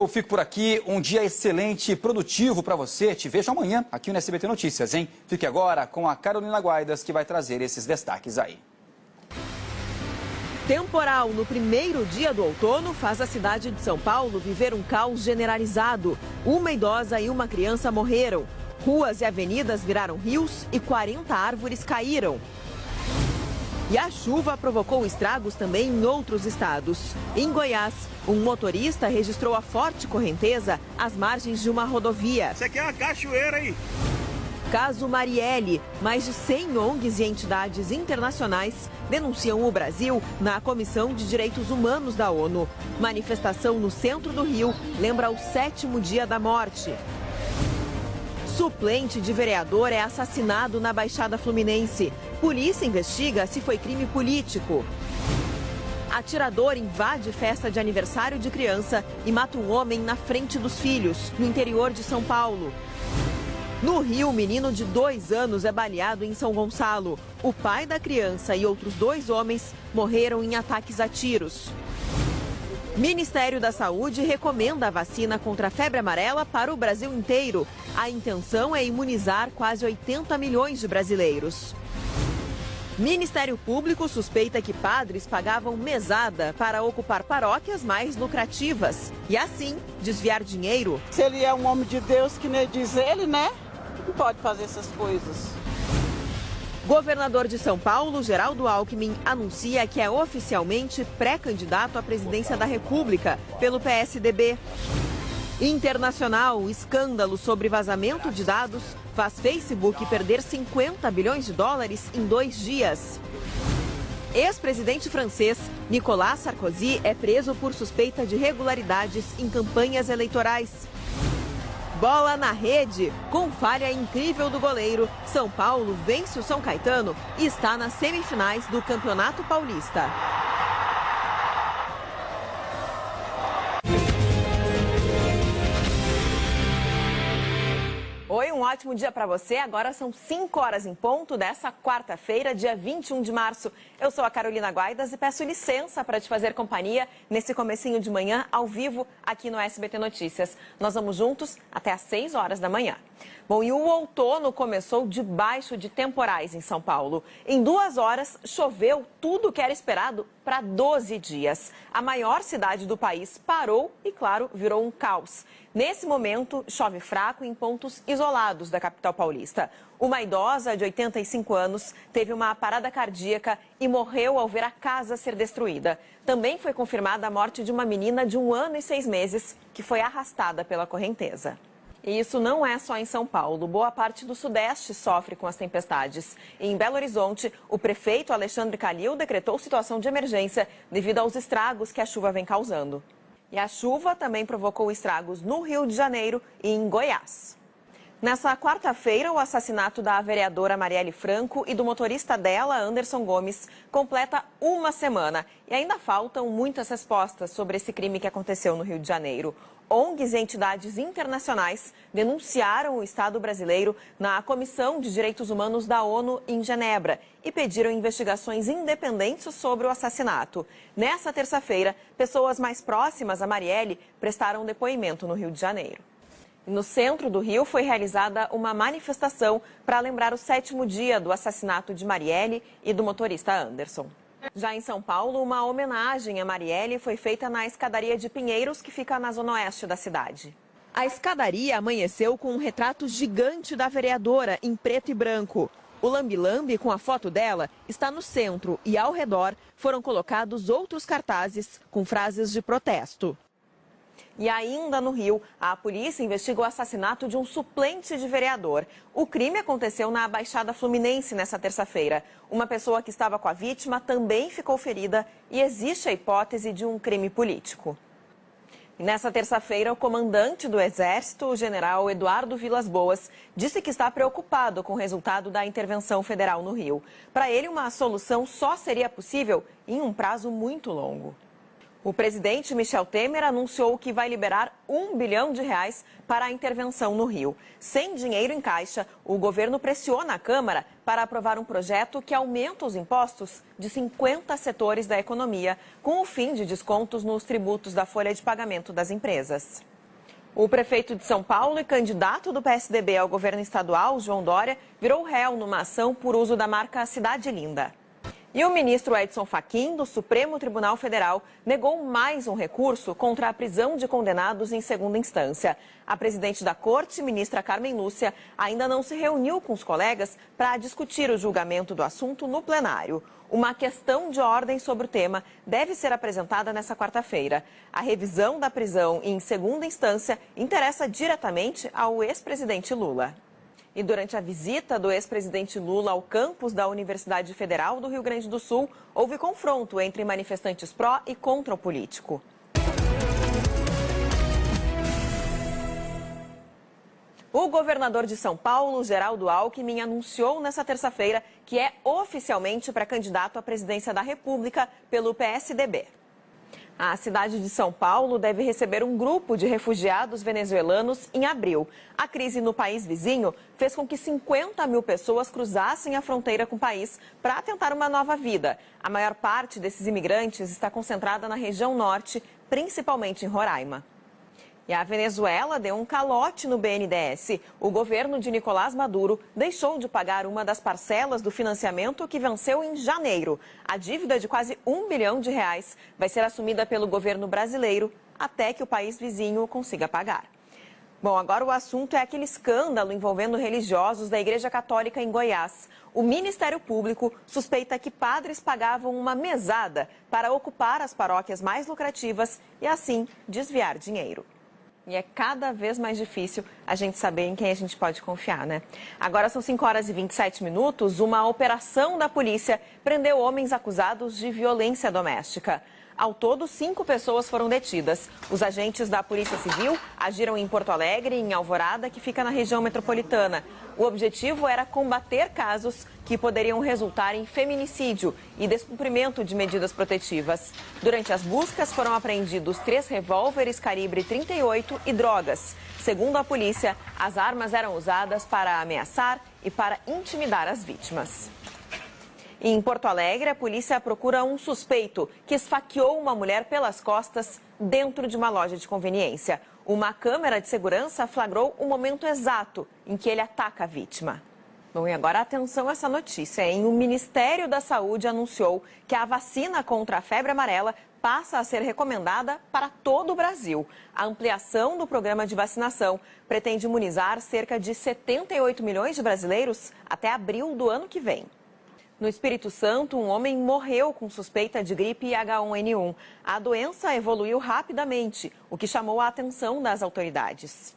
Eu fico por aqui, um dia excelente e produtivo para você. Te vejo amanhã aqui no SBT Notícias, hein? Fique agora com a Carolina Guaidas, que vai trazer esses destaques aí. Temporal no primeiro dia do outono faz a cidade de São Paulo viver um caos generalizado. Uma idosa e uma criança morreram. Ruas e avenidas viraram rios e 40 árvores caíram. E a chuva provocou estragos também em outros estados. Em Goiás, um motorista registrou a forte correnteza às margens de uma rodovia. Isso aqui é uma cachoeira aí. Caso Marielle, mais de 100 ONGs e entidades internacionais denunciam o Brasil na Comissão de Direitos Humanos da ONU. Manifestação no centro do Rio lembra o 7º dia da morte. Suplente de vereador é assassinado na Baixada Fluminense. Polícia investiga se foi crime político. Atirador invade festa de aniversário de criança e mata um homem na frente dos filhos, no interior de São Paulo. No Rio, um menino de 2 anos é baleado em São Gonçalo. O pai da criança e outros 2 homens morreram em ataques a tiros. Ministério da Saúde recomenda a vacina contra a febre amarela para o Brasil inteiro. A intenção é imunizar quase 80 milhões de brasileiros. Ministério Público suspeita que padres pagavam mesada para ocupar paróquias mais lucrativas e, assim, desviar dinheiro. Se ele é um homem de Deus, que nem diz ele, né? Não pode fazer essas coisas. Governador de São Paulo, Geraldo Alckmin, anuncia que é oficialmente pré-candidato à presidência da República pelo PSDB. Internacional, escândalo sobre vazamento de dados faz Facebook perder 50 bilhões de dólares em 2 dias. Ex-presidente francês Nicolas Sarkozy é preso por suspeita de irregularidades em campanhas eleitorais. Bola na rede, com falha incrível do goleiro, São Paulo vence o São Caetano e está nas semifinais do Campeonato Paulista. Oi, um ótimo dia para você. Agora são 5 horas em ponto dessa quarta-feira, dia 21 de março. Eu sou a Carolina Guaidas e peço licença para te fazer companhia nesse comecinho de manhã, ao vivo, aqui no SBT Notícias. Nós vamos juntos até às 6 horas da manhã. Bom, e o outono começou debaixo de temporais em São Paulo. Em 2 horas, choveu tudo o que era esperado para 12 dias. A maior cidade do país parou e, claro, virou um caos. Nesse momento, chove fraco em pontos isolados da capital paulista. Uma idosa de 85 anos teve uma parada cardíaca e morreu ao ver a casa ser destruída. Também foi confirmada a morte de uma menina de 1 ano e 6 meses, que foi arrastada pela correnteza. E isso não é só em São Paulo. Boa parte do Sudeste sofre com as tempestades. Em Belo Horizonte, o prefeito Alexandre Calil decretou situação de emergência devido aos estragos que a chuva vem causando. E a chuva também provocou estragos no Rio de Janeiro e em Goiás. Nessa quarta-feira, o assassinato da vereadora Marielle Franco e do motorista dela, Anderson Gomes, completa 1 semana. E ainda faltam muitas respostas sobre esse crime que aconteceu no Rio de Janeiro. ONGs e entidades internacionais denunciaram o Estado brasileiro na Comissão de Direitos Humanos da ONU em Genebra e pediram investigações independentes sobre o assassinato. Nessa terça-feira, pessoas mais próximas a Marielle prestaram depoimento no Rio de Janeiro. No centro do Rio foi realizada uma manifestação para lembrar o 7º dia do assassinato de Marielle e do motorista Anderson. Já em São Paulo, uma homenagem a Marielle foi feita na escadaria de Pinheiros, que fica na zona oeste da cidade. A escadaria amanheceu com um retrato gigante da vereadora em preto e branco. O lambe-lambe com a foto dela está no centro e ao redor foram colocados outros cartazes com frases de protesto. E ainda no Rio, a polícia investiga o assassinato de um suplente de vereador. O crime aconteceu na Baixada Fluminense nessa terça-feira. Uma pessoa que estava com a vítima também ficou ferida e existe a hipótese de um crime político. E nessa terça-feira, o comandante do Exército, o general Eduardo Vilas Boas, disse que está preocupado com o resultado da intervenção federal no Rio. Para ele, uma solução só seria possível em um prazo muito longo. O presidente Michel Temer anunciou que vai liberar R$1 bilhão para a intervenção no Rio. Sem dinheiro em caixa, o governo pressiona a Câmara para aprovar um projeto que aumenta os impostos de 50 setores da economia, com o fim de descontos nos tributos da folha de pagamento das empresas. O prefeito de São Paulo e candidato do PSDB ao governo estadual, João Dória, virou réu numa ação por uso da marca Cidade Linda. E o ministro Edson Fachin, do Supremo Tribunal Federal, negou mais um recurso contra a prisão de condenados em segunda instância. A presidente da corte, ministra Carmen Lúcia, ainda não se reuniu com os colegas para discutir o julgamento do assunto no plenário. Uma questão de ordem sobre o tema deve ser apresentada nesta quarta-feira. A revisão da prisão em segunda instância interessa diretamente ao ex-presidente Lula. E durante a visita do ex-presidente Lula ao campus da Universidade Federal do Rio Grande do Sul, houve confronto entre manifestantes pró e contra o político. O governador de São Paulo, Geraldo Alckmin, anunciou nesta terça-feira que é oficialmente pré-candidato à presidência da República pelo PSDB. A cidade de São Paulo deve receber um grupo de refugiados venezuelanos em abril. A crise no país vizinho fez com que 50 mil pessoas cruzassem a fronteira com o país para tentar uma nova vida. A maior parte desses imigrantes está concentrada na região norte, principalmente em Roraima. E a Venezuela deu um calote no BNDES. O governo de Nicolás Maduro deixou de pagar uma das parcelas do financiamento que venceu em janeiro. A dívida de quase R$1 bilhão vai ser assumida pelo governo brasileiro até que o país vizinho consiga pagar. Bom, agora o assunto é aquele escândalo envolvendo religiosos da Igreja Católica em Goiás. O Ministério Público suspeita que padres pagavam uma mesada para ocupar as paróquias mais lucrativas e assim desviar dinheiro. E é cada vez mais difícil a gente saber em quem a gente pode confiar, né? Agora são 5h27. Uma operação da polícia prendeu homens acusados de violência doméstica. Ao todo, 5 pessoas foram detidas. Os agentes da Polícia Civil agiram em Porto Alegre e em Alvorada, que fica na região metropolitana. O objetivo era combater casos que poderiam resultar em feminicídio e descumprimento de medidas protetivas. Durante as buscas, foram apreendidos 3 revólveres calibre 38 e drogas. Segundo a polícia, as armas eram usadas para ameaçar e para intimidar as vítimas. Em Porto Alegre, a polícia procura um suspeito que esfaqueou uma mulher pelas costas dentro de uma loja de conveniência. Uma câmera de segurança flagrou o momento exato em que ele ataca a vítima. Bom, e agora atenção a essa notícia, hein? O Ministério da Saúde anunciou que a vacina contra a febre amarela passa a ser recomendada para todo o Brasil. A ampliação do programa de vacinação pretende imunizar cerca de 78 milhões de brasileiros até abril do ano que vem. No Espírito Santo, um homem morreu com suspeita de gripe H1N1. A doença evoluiu rapidamente, o que chamou a atenção das autoridades.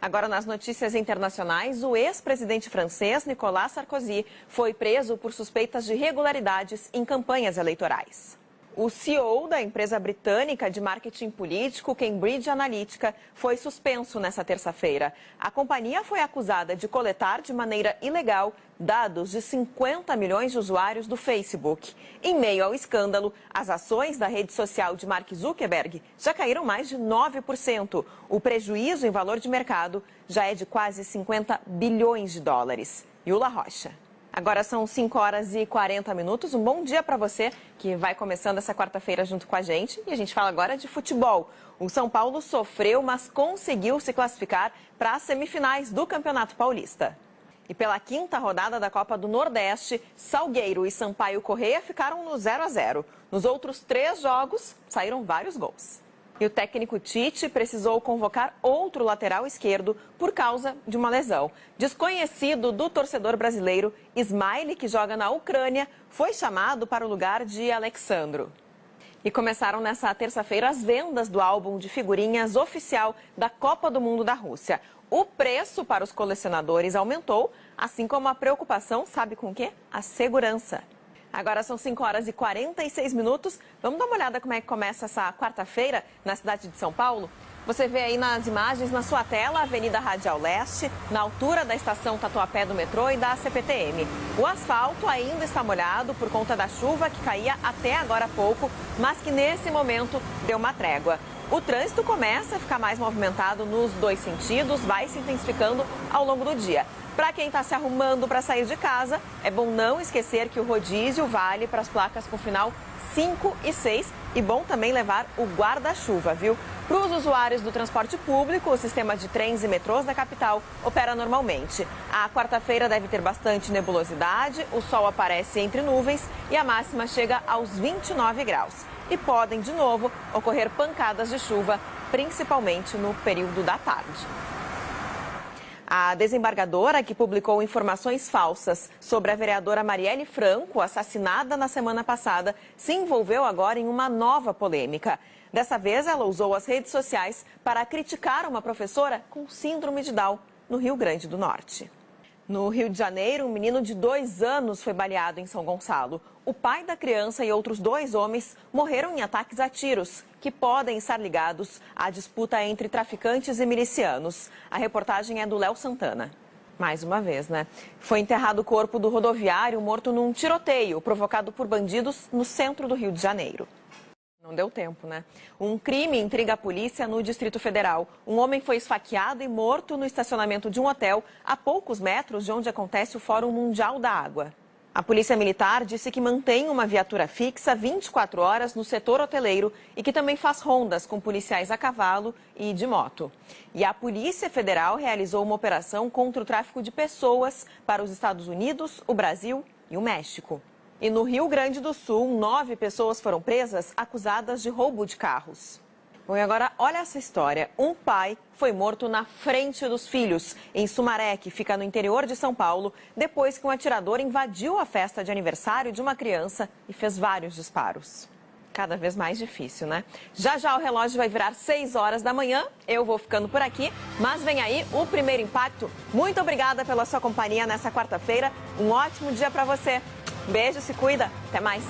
Agora, nas notícias internacionais, o ex-presidente francês Nicolas Sarkozy foi preso por suspeitas de irregularidades em campanhas eleitorais. O CEO da empresa britânica de marketing político Cambridge Analytica foi suspenso nesta terça-feira. A companhia foi acusada de coletar de maneira ilegal dados de 50 milhões de usuários do Facebook. Em meio ao escândalo, as ações da rede social de Mark Zuckerberg já caíram mais de 9%. O prejuízo em valor de mercado já é de quase 50 bilhões de dólares. Yula Rocha. Agora são 5h40. Um bom dia para você que vai começando essa quarta-feira junto com a gente. E a gente fala agora de futebol. O São Paulo sofreu, mas conseguiu se classificar para as semifinais do Campeonato Paulista. E pela 5ª rodada da Copa do Nordeste, Salgueiro e Sampaio Corrêa ficaram no 0-0. Nos outros 3 jogos, saíram vários gols. E o técnico Tite precisou convocar outro lateral esquerdo por causa de uma lesão. Desconhecido do torcedor brasileiro, Ismaili, que joga na Ucrânia, foi chamado para o lugar de Alexandro. E começaram nessa terça-feira as vendas do álbum de figurinhas oficial da Copa do Mundo da Rússia. O preço para os colecionadores aumentou, assim como a preocupação, sabe com o quê? A segurança. Agora são 5h46. Vamos dar uma olhada como é que começa essa quarta-feira na cidade de São Paulo? Você vê aí nas imagens na sua tela a Avenida Radial Leste, na altura da estação Tatuapé do metrô e da CPTM. O asfalto ainda está molhado por conta da chuva que caía até agora há pouco, mas que nesse momento deu uma trégua. O trânsito começa a ficar mais movimentado nos 2 sentidos, vai se intensificando ao longo do dia. Para quem está se arrumando para sair de casa, é bom não esquecer que o rodízio vale para as placas com final 5 e 6 E bom também levar o guarda-chuva, viu? Para os usuários do transporte público, o sistema de trens e metrôs da capital opera normalmente. A quarta-feira deve ter bastante nebulosidade, o sol aparece entre nuvens e a máxima chega aos 29 graus. E podem, de novo, ocorrer pancadas de chuva, principalmente no período da tarde. A desembargadora que publicou informações falsas sobre a vereadora Marielle Franco, assassinada na semana passada, se envolveu agora em uma nova polêmica. Dessa vez, ela usou as redes sociais para criticar uma professora com síndrome de Down no Rio Grande do Norte. No Rio de Janeiro, um menino de 2 anos foi baleado em São Gonçalo. O pai da criança e outros 2 homens morreram em ataques a tiros, que podem estar ligados à disputa entre traficantes e milicianos. A reportagem é do Léo Santana. Mais uma vez, né? Foi enterrado o corpo do rodoviário morto num tiroteio provocado por bandidos no centro do Rio de Janeiro. Não deu tempo, né? Um crime intriga a polícia no Distrito Federal. Um homem foi esfaqueado e morto no estacionamento de um hotel a poucos metros de onde acontece o Fórum Mundial da Água. A Polícia Militar disse que mantém uma viatura fixa 24 horas no setor hoteleiro e que também faz rondas com policiais a cavalo e de moto. E a Polícia Federal realizou uma operação contra o tráfico de pessoas para os Estados Unidos, o Brasil e o México. E no Rio Grande do Sul, 9 pessoas foram presas acusadas de roubo de carros. Bom, e agora olha essa história. Um pai foi morto na frente dos filhos, em Sumaré, que fica no interior de São Paulo, depois que um atirador invadiu a festa de aniversário de uma criança e fez vários disparos. Cada vez mais difícil, né? Já já o relógio vai virar 6 horas da manhã. Eu vou ficando por aqui, mas vem aí o Primeiro Impacto. Muito obrigada pela sua companhia nessa quarta-feira. Um ótimo dia para você. Beijo, se cuida. Até mais.